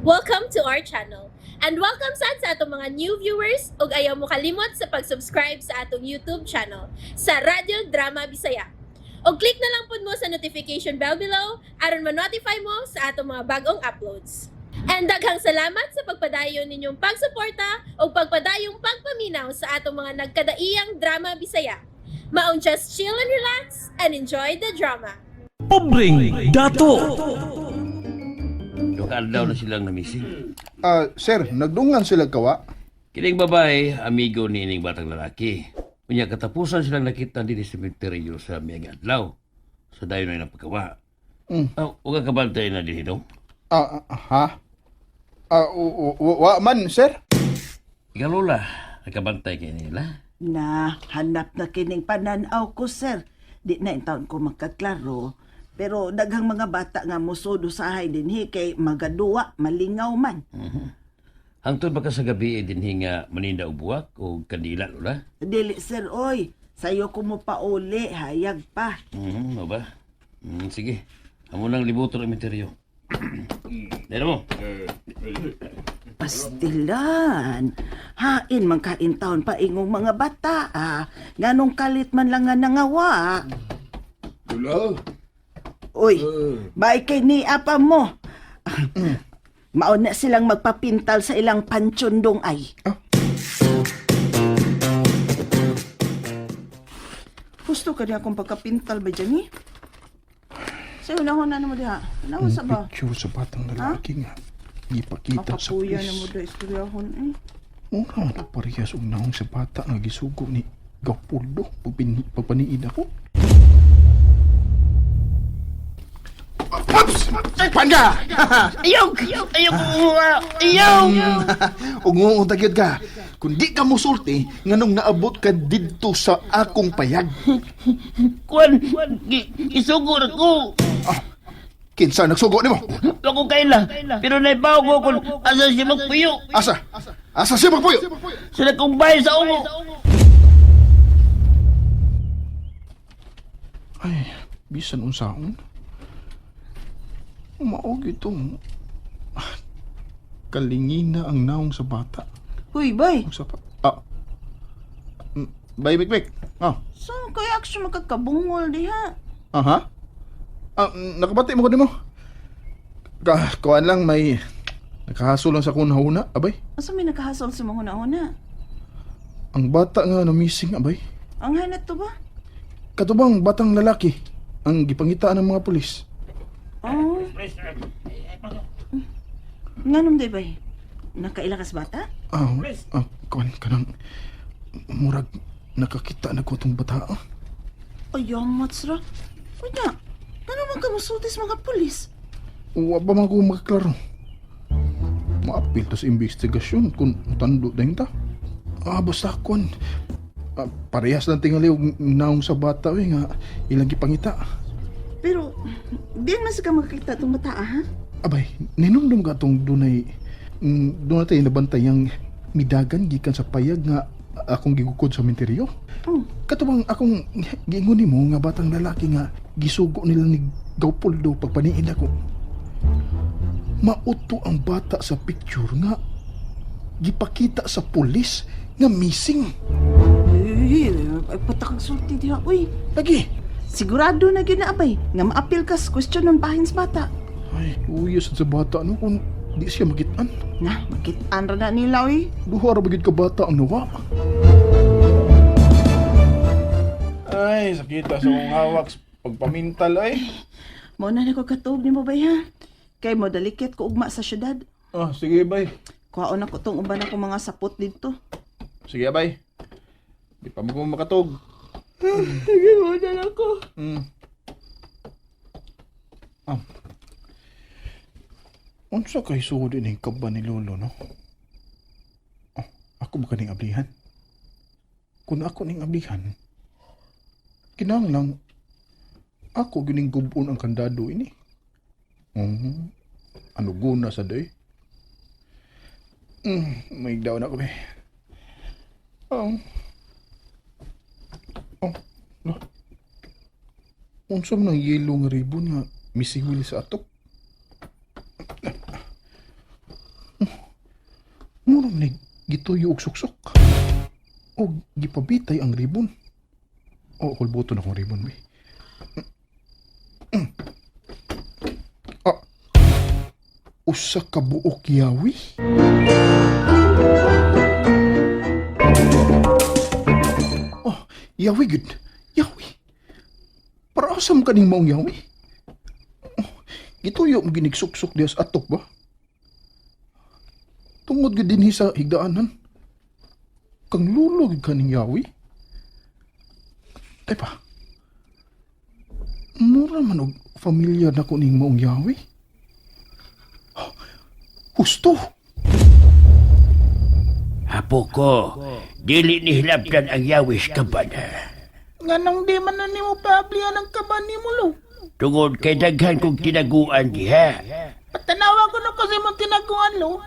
Welcome to our channel. And welcome sa atong mga new viewers ug ayaw mo kalimot sa pag-subscribe sa atong YouTube channel sa Radio Drama Bisaya. O click na lang pud mo sa notification bell below aron ma-notify mo sa atong mga bagong uploads. And daghang salamat sa pagpadayon ninyong pagsuporta o pagpadayong pagpaminaw sa atong mga nagkadaiyang Drama Bisaya. Maong just chill and relax and enjoy the drama. Pobreng dato. Adlaw na silang namising. Sir, nagdungan sila kawa. Kining babae, amigo ni ining batang lalaki. Unya katapusan silang nakita din sa cemetery sa miyang adlaw. Sa dayon na napagawa. Uga kabantay na din ito. Wa man, sir. Ikaw lola, nakabantay kayo nila. Na, hanap na kining pananaw ko, sir. Di na yung taon ko makaklaro. Pero daghang mga bata nga musod usahay din kay magaduwa, malingaw man. Hangtod ba ka sa gabi din nga maninda og buwak o kandila lola? Dili, sir, oy. Sayo ko mo pauli, hayag pa. Ano ba? Sige. Amo nang libuto ng cemetery. Dito mo. Pastilan. Hain man kain taon pa ingong mga bata, Nganong kalit man lang nga nangawa. Dula. Uy, bay kay ni apa mo. Mauna silang magpapintal sa ilang pansyondong ay. Gusto ka niya akong pagkapintal ba dyan eh? Sa'yo na na mo diha. Nawa sa ba? Picture sa batang lalaki nga. Ipakita sa Makapuya na mo pulis. da istoryahon eh. Mura na parehas og naong sa bata nga gisugo ni Gapuldo pagpaniid ako. Pops! Panga! Ayaw! Ayaw! Ug mo tagyod ka. Kung di ka musulti, nganong naabot ka didto sa akong payag. Kwan! Isugo na ko! Kinsa nagsugo nimo? Ako kaila, pero naibaw ko kung asa siya magpuyo. Asa? Asa siya magpuyo? Sila kong bahay sa umo. Ay, bisan unsaon. Maog itong kalingina ang naong sa bata. Uy, bay. Ang sapa. Bay, Mikmik. Saan kaya aksyon magkakabungol diha? Aha. Nakabati mo ko din mo. Kuan lang may nakahasol lang sa kunahuna, abay. Asa may nakahasol sa mga una-una? Ang bata nga na missing, abay. Ang hanat to ba? Katubang batang lalaki ang gipangitaan ng mga pulis. Oh. Nganom day bay? Nakailakas bata? Kuan kanang murag nakakita na ko itong bata. Ayamat sra. Unya, ano man ka musultis mga pulis? Wa ba man ko makaklaro? Maapil to sa investigasyon kung tando dahil ta. Basta kuan. Parehas lang tingali og naong sa bata nga ilang gipangita. Pero, diyan man ka makakita itong bata, ha? Abay, ninumdum ka itong dunay tayo nabantay ang midagan gikan sa payag nga akong gigukod sa menteryo. Oh. Katubang akong giingon nimo nga batang lalaki nga gisugo nila ni Gapuldo pagpaniid ako. Mauto ang bata sa picture nga gipakita sa pulis nga missing. Ay, patakag sulti diha, uy. Lagi. Sigurado na yun na, abay. Nga maapil ka sa question ng bahin sa bata. Ay, uyos sa bata no kung di siya magitan. Na, makitaan ra na nila, uy. Duha ra bagid ka bata ang nawa. Ay, sakita sa kong hawak pagpamintal ay. Mauna na ko katuog ni mo, bay, ha? Kay mo dalikit ko ugma sa syudad. Sige bay. Kuhaon ako tong uban ako mga sapot dito. Sige bay. Di pa mo ko makatog. Sige mo na ako. Unsa kay sugod ini kaban ni Lolo, no? Ako ba kaning ablihan? Kung ako ning ablihan, kinahanglan ako gining gubon ang kandado ini. Ano guna sa day? May daw na ko be. Unsa man ang yelo nga ribbon nga misiwil sa atok? Ngunong na gituyo og suksok. O gipabitay ang ribon. O, kulbuto na kong ribon, bay. Usa ka buok yawi? Oh, yawi gud. Yawi. Para asam ka ning maong yawi? Oh, gituyo mo ginigsuksok diya sa atok ba? Tungod gud dinhi sa higdaanan. Kang lulog ka ning yawi? Ay pa. Mura man og familiar na ko ning maong yawi. Husto. Hapo ko, dili ni hilabdan ang yawis kaban. Nganong di man na nimo paablihan ang kaban nimo lo? Tungod kay daghan kong tinaguan diha. Patanawa ko na kasi mong tinaguan lo.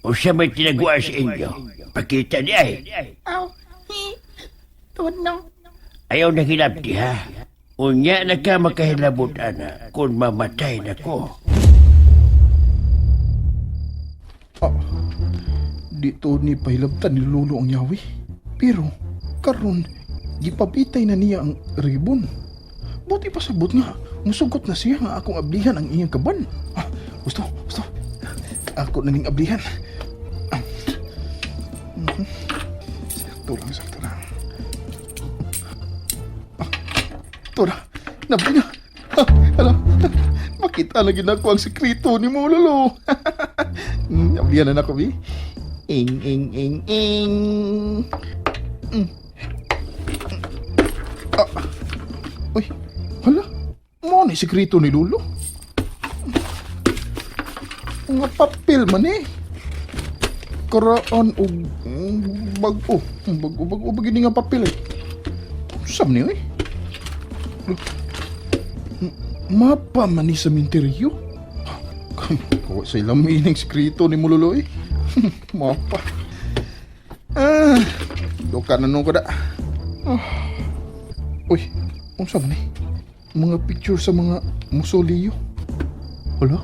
O siya may tinaguan sa inyo. Pakita niya Aw, tuwad na. Ayaw na hilabdi ha. Unya na ka makahilabot ana kung mamatay na ko. Dito ni pahilabtan ni Lolo ang yawi. Pero, karon gipabitay na niya ang ribon. Buti pa sabot nga, musugot na siya nga akong ablihan ang iyang kaban. Gusto. Ako na ning ablihan. Sakto lang. Ito na, nabli na. Alam, makita na ginako ang sekreto ni mo, Lolo. Ablihan na ako, Bi. Ing. Uy, hala. Mo ni sekreto ni Lolo. Nga papel man eh. Karaan o bago. Bago begini nga papel eh. Sam niyo eh. Mapa man ni sa minteryo. Kawa sa ilang mining sekreto ni Mulolo eh. Mapa. Doka na nung ko da. Uy, unsa man eh? Mga picture sa mga musoleo. Hala,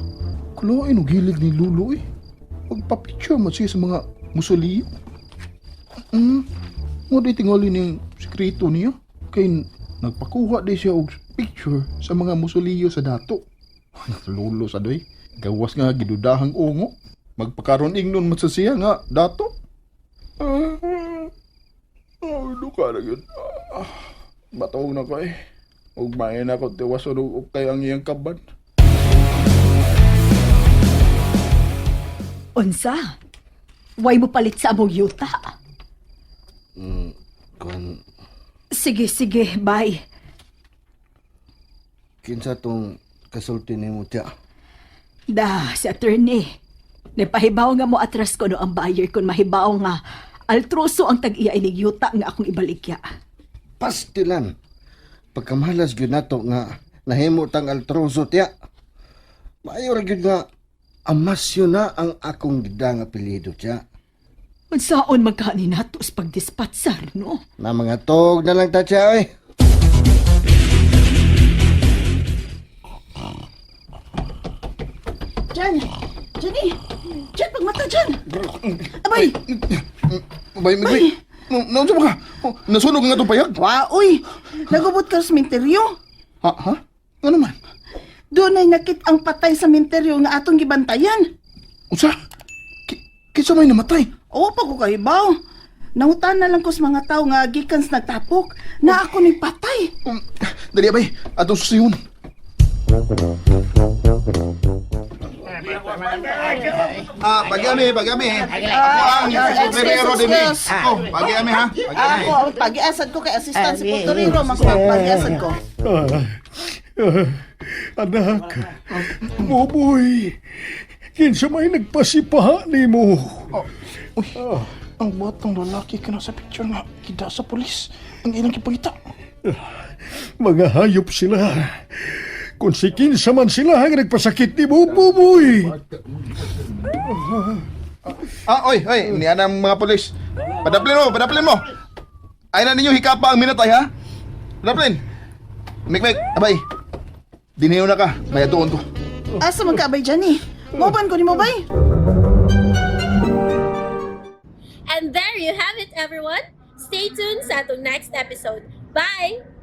kulain og hilig ni Lolo eh. Magpa-picture man siya sa mga musoleo. Mo di tingali ning sekreto niya. Kay nagpakuha di siya og picture sa mga musoleo sa dato. Lolo sa doy. Gawas nga gidudahang ungo. Magpakaroon ingnon man sa siya nga dato. Duka na yun. Matawag na ko eh. Ugmayan ako tiwason og kay ang iyang kaban. Unsa? Way mo palit sa among yuta? Kuan, Sige, bye. kinsa tong kasulti nimo tiya? Si attorney. Napahibaw nga mo atras ko no ang buyer kung mahibaw nga altroso ang tag-iya inig yuta nga akong ibalikya. Pastilan. Pagkamalas gyud nato nga nahimo tang altroso tiya. Maayo ra gyud nga amasyo na ang akong gidang apelyido tiya. Unsaon magkani nato sa pagdispatsar, no? Na mga tog na lang ta tiya oy. Jenny, pagmata dyan. Abay, Bay. Naunsa ba ka? Nasunog nga itong payag? uy, nagubot ka sa sementeryo. Ha? Ano man? Doon ay nakit ang patay sa sementeryo nga atong gibantayan. Unsa? Kinsa may namatay? Oo pa ko kahibaw. Nangutan na lang ko sa mga tao nga gikan sa nagtapok na ako ni patay. Dali bay, atong susiyon. Pag-ami. Ako ang superior din eh. Pag-ami ha. Ako ang pag-iasad ko kay assistant si Putorero, mas pag-iasad ko. Anak, Boboy, kinsa may nagpasipaha ni mo? Uy, ang batang lalaki ka na sa picture nga kita sa pulis. Ang ilang kipagita. Mga hayop sila. Kung si kinsa man sila ang nagpasakit ni mo, Boboy. Oy, niyan ang mga pulis. Padaplin mo. Ay na ninyo hikapa ang minatay ha. Padaplin. Mikmik, abay. Diniyo na ka, may atuon ko. Asa man ka, abay, Jenny? Moban ko ni mo, bay? you have it, everyone. Stay tuned sa atong next episode. Bye!